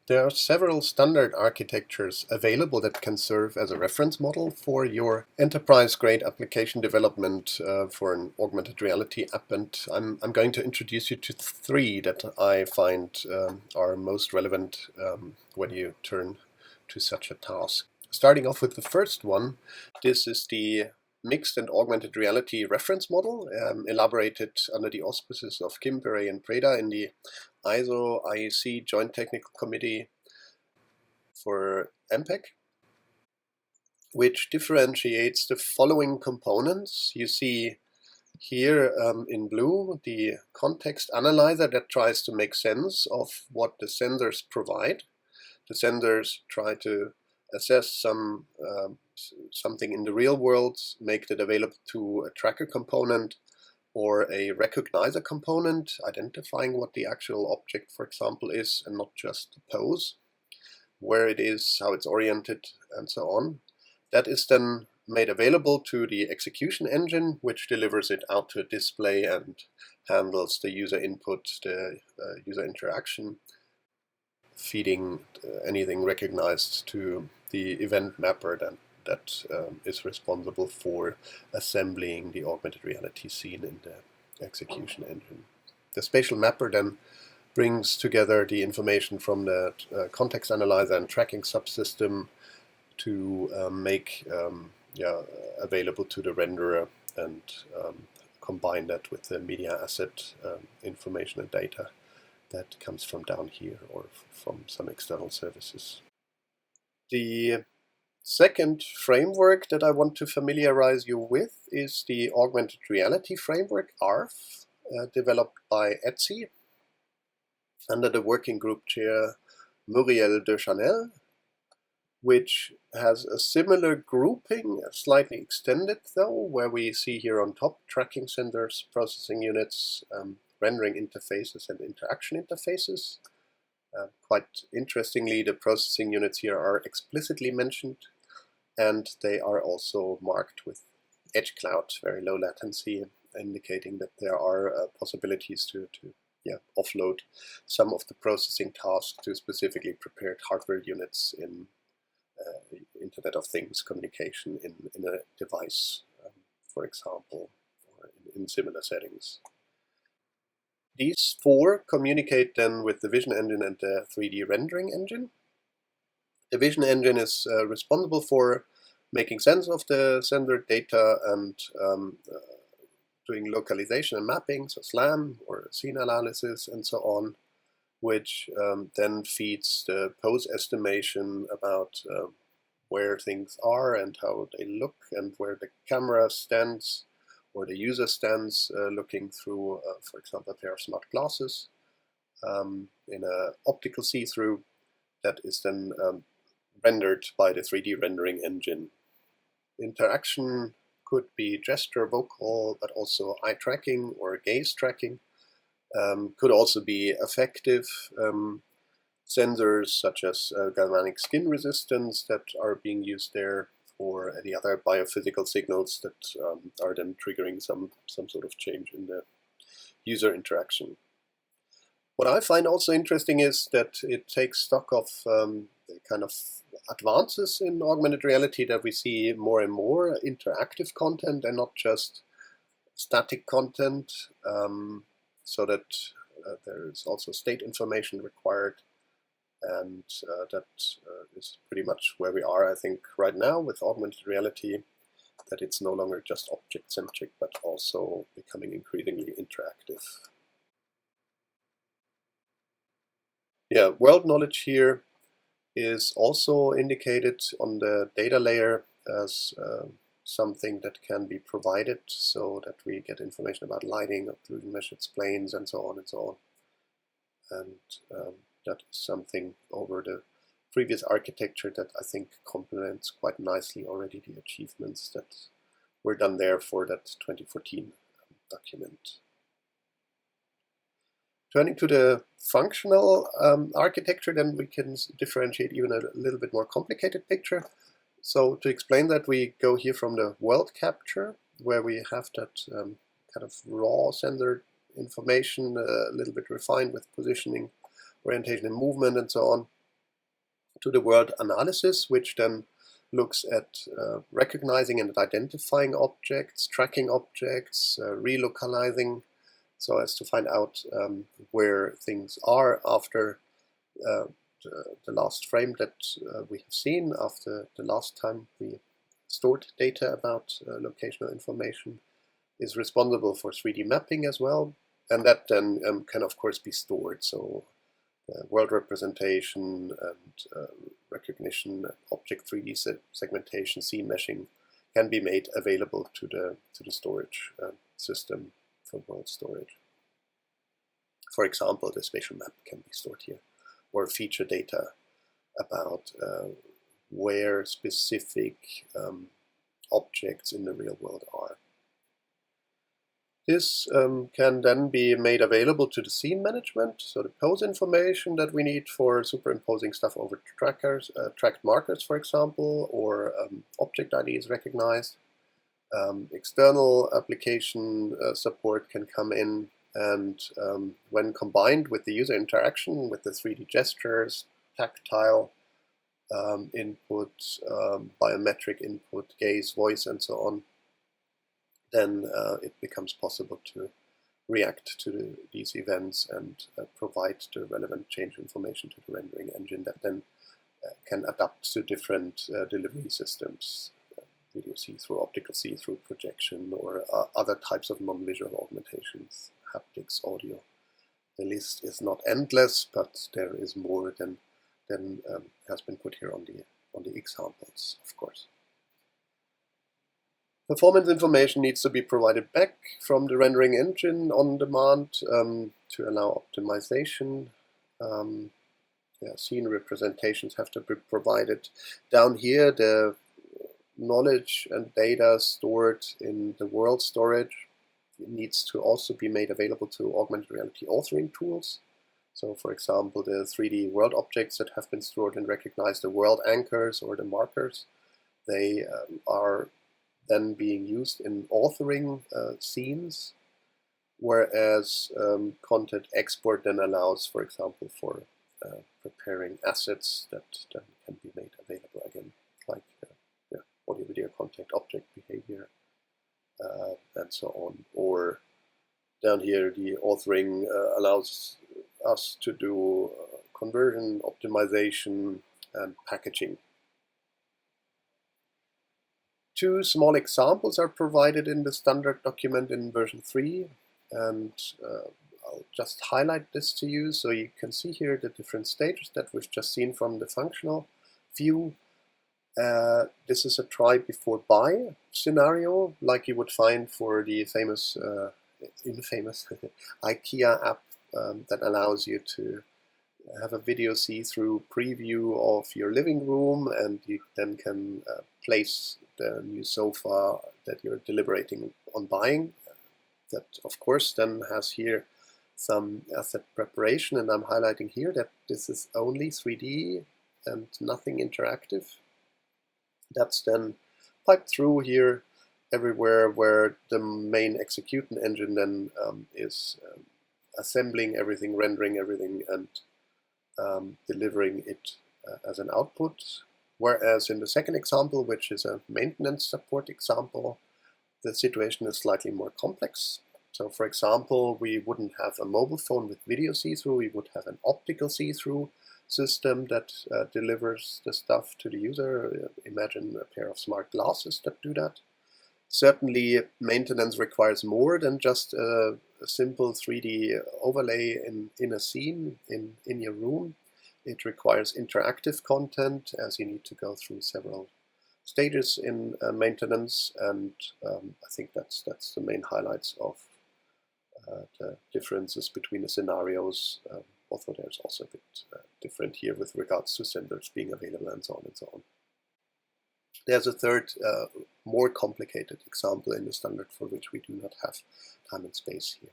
There are several standard architectures available that can serve as a reference model for your enterprise-grade application development for an augmented reality app, and I'm going to introduce you to three that I find are most relevant when you turn to such a task. Starting off with the first one, this is the Mixed and Augmented Reality Reference Model, elaborated under the auspices of Kim, Perey, and Preda in the ISO-IEC Joint Technical Committee for MPEG, which differentiates the following components. You see here in blue the context analyzer that tries to make sense of what the sensors provide. The sensors try to assess something in the real world, make that available to a tracker component or a recognizer component, identifying what the actual object, for example, is, and not just the pose, where it is, how it's oriented, and so on. That is then made available to the execution engine, which delivers it out to a display and handles the user input, the user interaction, feeding anything recognized to the event mapper that is responsible for assembling the augmented reality scene in the execution engine. The spatial mapper then brings together the information from the context analyzer and tracking subsystem to make available to the renderer and combine that with the media asset information and data that comes from down here or from some external services. The second framework that I want to familiarize you with is the Augmented Reality Framework, ARF, developed by ETSI under the working group chair Muriel Deschanel, which has a similar grouping, slightly extended though, where we see here on top tracking sensors, processing units, rendering interfaces and interaction interfaces. Quite interestingly, the processing units here are explicitly mentioned, and they are also marked with edge cloud, very low latency, indicating that there are possibilities to offload some of the processing tasks to specifically prepared hardware units in Internet of Things communication in a device, for example, or in similar settings. These four communicate then with the vision engine and the 3D rendering engine. The vision engine is responsible for making sense of the sensor data and doing localization and mapping, so SLAM or scene analysis and so on, which then feeds the pose estimation about where things are and how they look and where the camera stands or the user stands looking through, for example, a pair of smart glasses in an optical see-through that is then rendered by the 3D rendering engine. Interaction could be gesture, vocal, but also eye tracking or gaze tracking. Could also be affective sensors such as galvanic skin resistance that are being used there, or any other biophysical signals that are then triggering some sort of change in the user interaction. What I find also interesting is that it takes stock of the kind of advances in augmented reality that we see more and more interactive content and not just static content, so that there is also state information required. And that is pretty much where we are, I think, right now with augmented reality, that it's no longer just object-centric, but also becoming increasingly interactive. Yeah, world knowledge here is also indicated on the data layer as something that can be provided so that we get information about lighting, occlusion measured planes, and so on and so on. And that is something over the previous architecture that I think complements quite nicely already the achievements that were done there for that 2014 document. Turning to the functional architecture, then we can differentiate even a little bit more complicated picture. So to explain that, we go here from the world capture, where we have that kind of raw sensor information, a little bit refined with positioning, orientation and movement and so on. to the word analysis, which then looks at recognizing and identifying objects, tracking objects, relocalizing, so as to find out where things are after the last frame that we have seen, after the last time we stored data about locational information, is responsible for 3D mapping as well, and that then can of course be stored. So world representation and recognition, object 3D segmentation, scene meshing can be made available to the storage system for world storage. For example, the spatial map can be stored here, or feature data about where specific objects in the real world are. This can then be made available to the scene management, so the pose information that we need for superimposing stuff over trackers, tracked markers, for example, or object IDs recognized. External application support can come in, and when combined with the user interaction, with the 3D gestures, tactile input, biometric input, gaze, voice, and so on, then it becomes possible to react to these events and provide the relevant change information to the rendering engine that then can adapt to different delivery systems, video see-through, optical see-through, projection, or other types of non-visual augmentations, haptics, audio. The list is not endless, but there is more than has been put here on the examples, of course. Performance information needs to be provided back from the rendering engine on demand to allow optimization. Scene representations have to be provided. Down here, the knowledge and data stored in the world storage needs to also be made available to augmented reality authoring tools. So, for example, the 3D world objects that have been stored and recognize the world anchors or the markers, they are then being used in authoring scenes, whereas content export then allows, for example, for preparing assets that then can be made available again, like audio, video, content, object behavior, and so on. Or down here, the authoring allows us to do conversion, optimization, and packaging. Two small examples are provided in the standard document in version 3, and I'll just highlight this to you so you can see here the different stages that we've just seen from the functional view. This is a try before buy scenario, like you would find for the famous, infamous IKEA app that allows you to have a video see-through preview of your living room, and you then can place the new sofa that you're deliberating on buying. That, of course, then has here some asset preparation, and I'm highlighting here that this is only 3D and nothing interactive. That's then piped through here everywhere where the main execution engine then is assembling everything, rendering everything, and delivering it as an output. Whereas in the second example, which is a maintenance support example, the situation is slightly more complex. So, for example, we wouldn't have a mobile phone with video see-through, we would have an optical see-through system that delivers the stuff to the user. Imagine a pair of smart glasses that do that. Certainly, maintenance requires more than just a simple 3D overlay in a scene in your room. It requires interactive content, as you need to go through several stages in maintenance, and I think that's the main highlights of the differences between the scenarios, although there's also a bit different here with regards to senders being available and so on and so on. There's a third, more complicated example in the standard for which we do not have time and space here.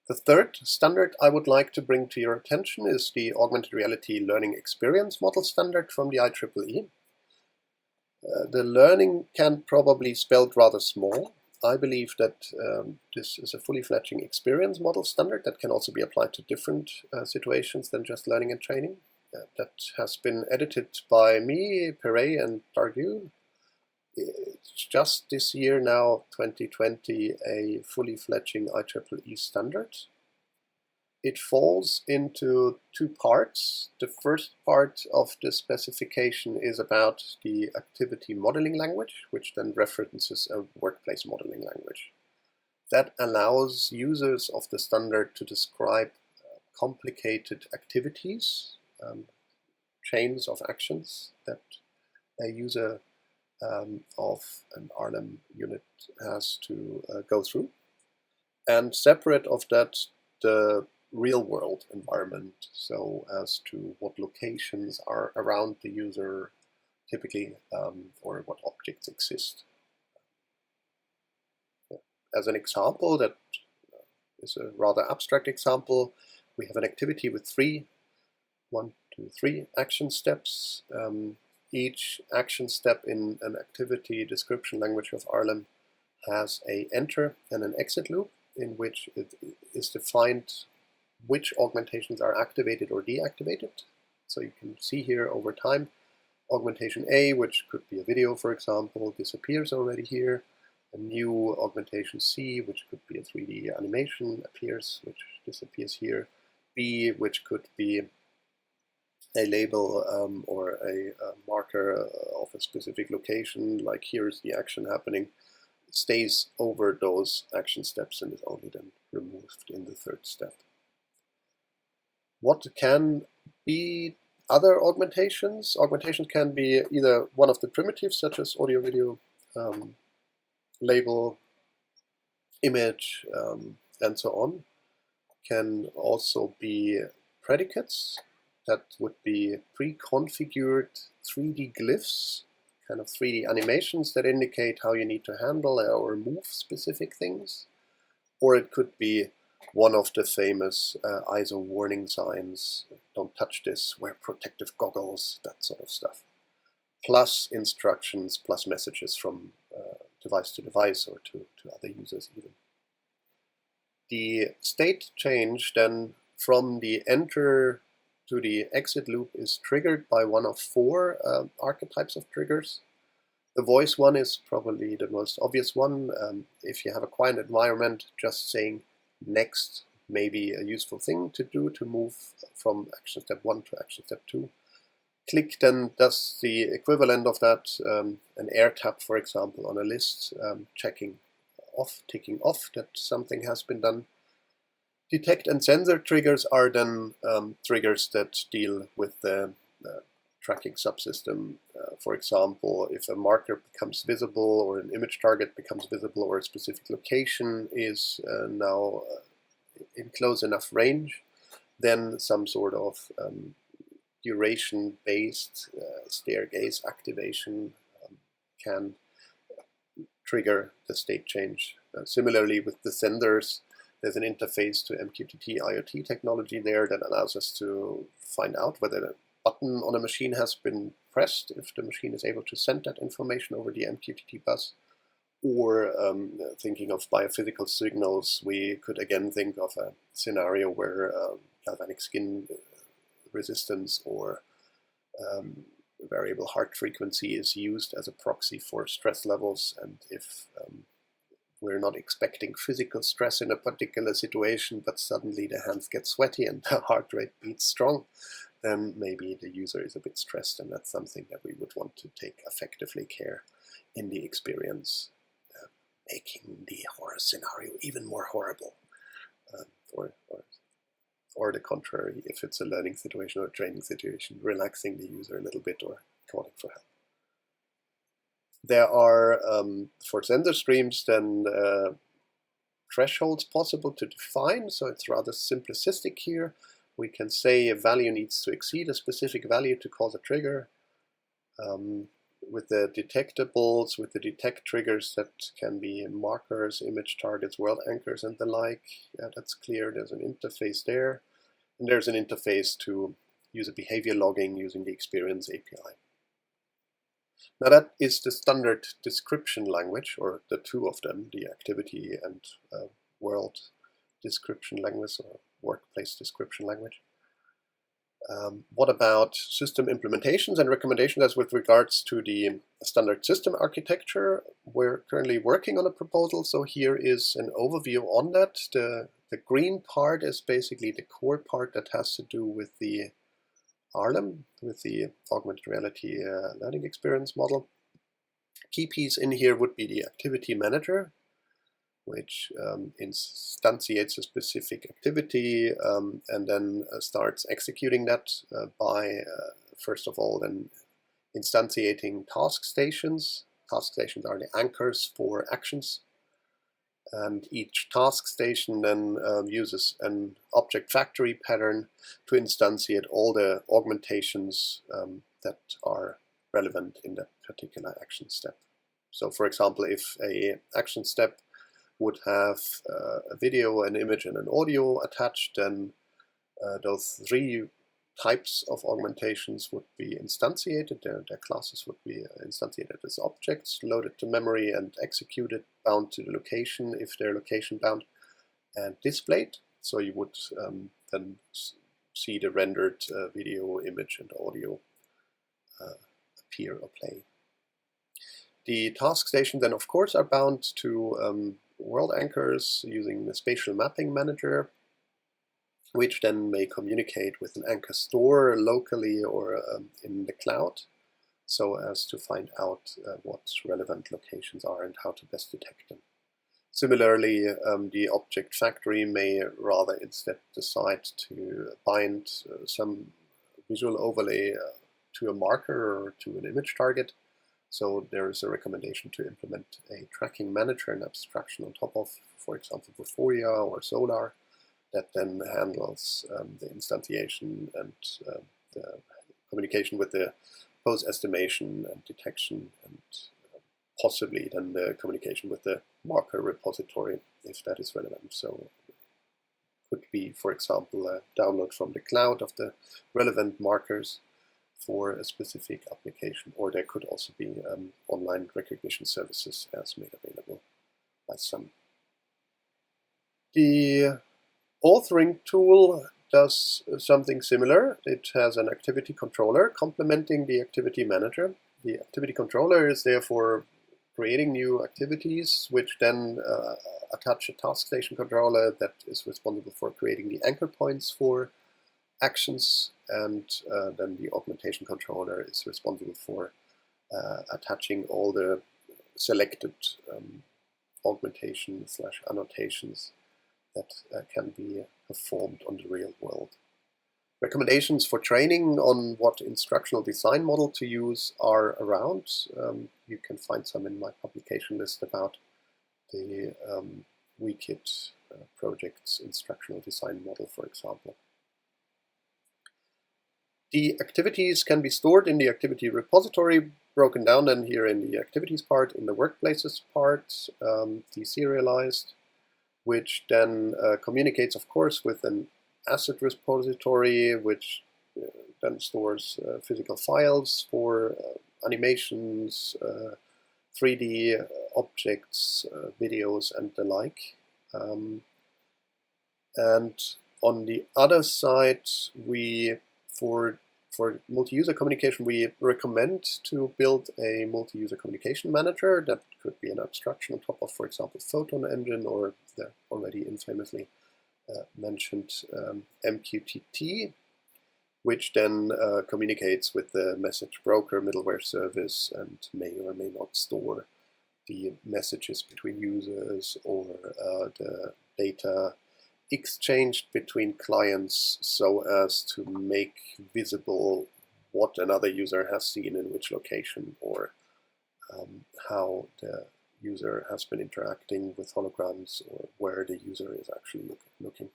The third standard I would like to bring to your attention is the Augmented Reality Learning Experience Model standard from the IEEE. The learning can probably spelled rather small. I believe that this is a fully fledging experience model standard that can also be applied to different situations than just learning and training. that has been edited by me, Perey, and Dargu. It's just this year now, 2020, a fully fledging IEEE standard. It falls into two parts. The first part of the specification is about the activity modeling language, which then references a workplace modeling language. That allows users of the standard to describe complicated activities, chains of actions that a user of an ARLEM unit has to go through. And separate of that, the real-world environment, so as to what locations are around the user typically, or what objects exist. As an example, that is a rather abstract example, we have an activity with three action steps. Each action step in an activity description language of ARLEM has an enter and an exit loop, in which it is defined which augmentations are activated or deactivated. So you can see here over time, augmentation A, which could be a video, for example, disappears already here. A new augmentation C, which could be a 3D animation, appears, which disappears here. B, which could be a label or a marker of a specific location, like here's the action happening, stays over those action steps and is only then removed in the third step. What can be other augmentations? Augmentations can be either one of the primitives, such as audio, video, label, image, and so on. Can also be predicates. That would be pre-configured 3D glyphs, kind of 3D animations that indicate how you need to handle or move specific things. Or it could be one of the famous ISO warning signs, don't touch this, wear protective goggles, that sort of stuff. Plus instructions, plus messages from device to device or to other users even. The state change then from the enter to the exit loop is triggered by one of four archetypes of triggers. The voice one is probably the most obvious one. If you have a quiet environment, just saying next may be a useful thing to do to move from action step 1 to action step 2. Click then does the equivalent of that, an air tap, for example, on a list, checking off, ticking off that something has been done. Detect and sensor triggers are then triggers that deal with the tracking subsystem. For example, if a marker becomes visible or an image target becomes visible or a specific location is now in close enough range, then some sort of duration-based stare gaze activation can trigger the state change. Similarly with the sensors, there's an interface to MQTT IoT technology there that allows us to find out whether a button on a machine has been pressed, if the machine is able to send that information over the MQTT bus. Or thinking of biophysical signals, we could again think of a scenario where galvanic skin resistance or variable heart frequency is used as a proxy for stress levels, and if we're not expecting physical stress in a particular situation, but suddenly the hands get sweaty and the heart rate beats strong, then maybe the user is a bit stressed, and that's something that we would want to take effectively care in the experience, making the horror scenario even more horrible, or the contrary, if it's a learning situation or a training situation, relaxing the user a little bit or calling for help. There are, for sensor streams, then thresholds possible to define, so it's rather simplistic here. We can say a value needs to exceed a specific value to cause a trigger. With the detectables, with the detect triggers, that can be markers, image targets, world anchors, and the like. That's clear. There's an interface there. And there's an interface to user behavior logging using the Experience API. Now that is the standard description language, or the two of them, the activity and world description language or workplace description language. What about system implementations and recommendations as with regards to the standard system architecture? We're currently working on a proposal, so here is an overview on that. The green part is basically the core part that has to do with the ARLEM, with the Augmented Reality Learning Experience Model. Key piece in here would be the activity manager, which instantiates a specific activity and then starts executing that by, first of all, then instantiating task stations. Task stations are the anchors for actions. And each task station then uses an object factory pattern to instantiate all the augmentations that are relevant in that particular action step. So, for example, if an action step would have a video, an image, and an audio attached, then those three types of augmentations would be instantiated. Their classes would be instantiated as objects, loaded to memory, and executed, bound to the location if they're location bound, and displayed. So you would then see the rendered video, image, and audio appear or play. The task stations then, of course, are bound to world anchors using the spatial mapping manager, which then may communicate with an anchor store locally or in the cloud, so as to find out what relevant locations are and how to best detect them. Similarly, the object factory may rather instead decide to bind some visual overlay to a marker or to an image target. So there is a recommendation to implement a tracking manager and abstraction on top of, for example, Vuforia or Solar, that then handles the instantiation and the communication with the pose estimation and detection, and possibly then the communication with the marker repository if that is relevant. So it could be, for example, a download from the cloud of the relevant markers for a specific application, or there could also be online recognition services as made available by some. The authoring tool does something similar. It has an activity controller complementing the activity manager. The activity controller is therefore creating new activities, which then attach a task station controller that is responsible for creating the anchor points for actions, and then the augmentation controller is responsible for attaching all the selected augmentation/annotations that can be performed on the real world. Recommendations for training on what instructional design model to use are around. You can find some in my publication list about the WeKit project's instructional design model, for example. The activities can be stored in the activity repository, broken down then here in the activities part, in the workplaces part, deserialized, which then communicates, of course, with an asset repository, which then stores physical files for animations, 3D objects, videos, and the like. And on the other side, for multi-user communication, we recommend to build a multi-user communication manager that could be an abstraction on top of, for example, Photon Engine or the already infamously mentioned MQTT, which then communicates with the message broker middleware service and may or may not store the messages between users or the data exchanged between clients, so as to make visible what another user has seen in which location, or how the user has been interacting with holograms, or where the user is actually looking.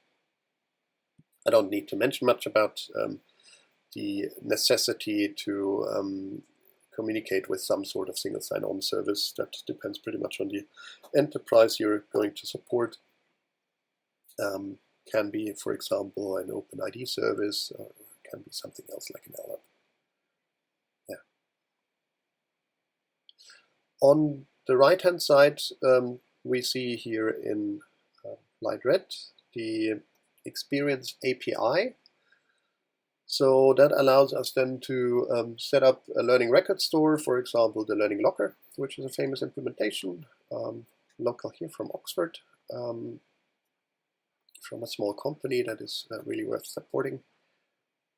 I don't need to mention much about the necessity to communicate with some sort of single sign-on service. That depends pretty much on the enterprise you're going to support. Can be, for example, an OpenID service, or can be something else like an ARLEM. Yeah. On the right-hand side, we see here in light red the Experience API. So that allows us then to set up a learning record store, for example, the Learning Locker, which is a famous implementation, local here from Oxford, from a small company that is really worth supporting.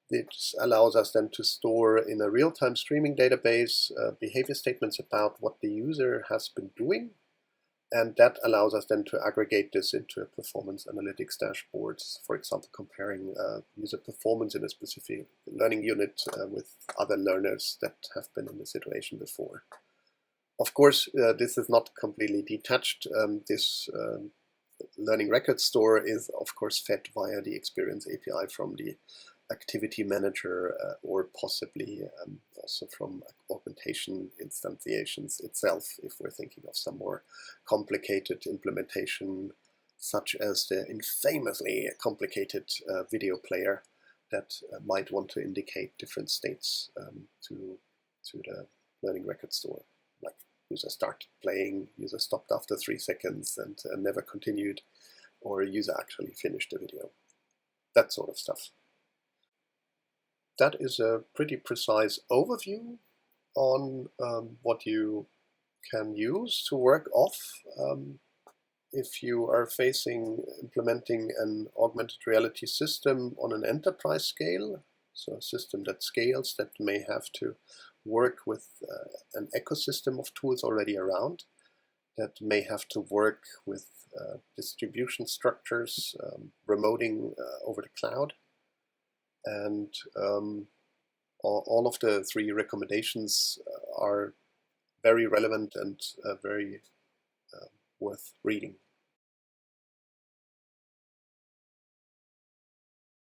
This allows us then to store in a real-time streaming database behavior statements about what the user has been doing. And that allows us then to aggregate this into a performance analytics dashboard, for example, comparing user performance in a specific learning unit with other learners that have been in the situation before. Of course, this is not completely detached. This learning record store is, of course, fed via the Experience API from the Activity Manager or possibly also from augmentation instantiations itself, if we're thinking of some more complicated implementation, such as the infamously complicated video player that might want to indicate different states to the learning record store, like user started playing, user stopped after 3 seconds and never continued, or user actually finished the video. That sort of stuff. That is a pretty precise overview on what you can use to work off if you are implementing an augmented reality system on an enterprise scale, so a system that scales, that may have to work with an ecosystem of tools already around, that may have to work with distribution structures, remoting over the cloud. And all of the 3 recommendations are very relevant and very worth reading.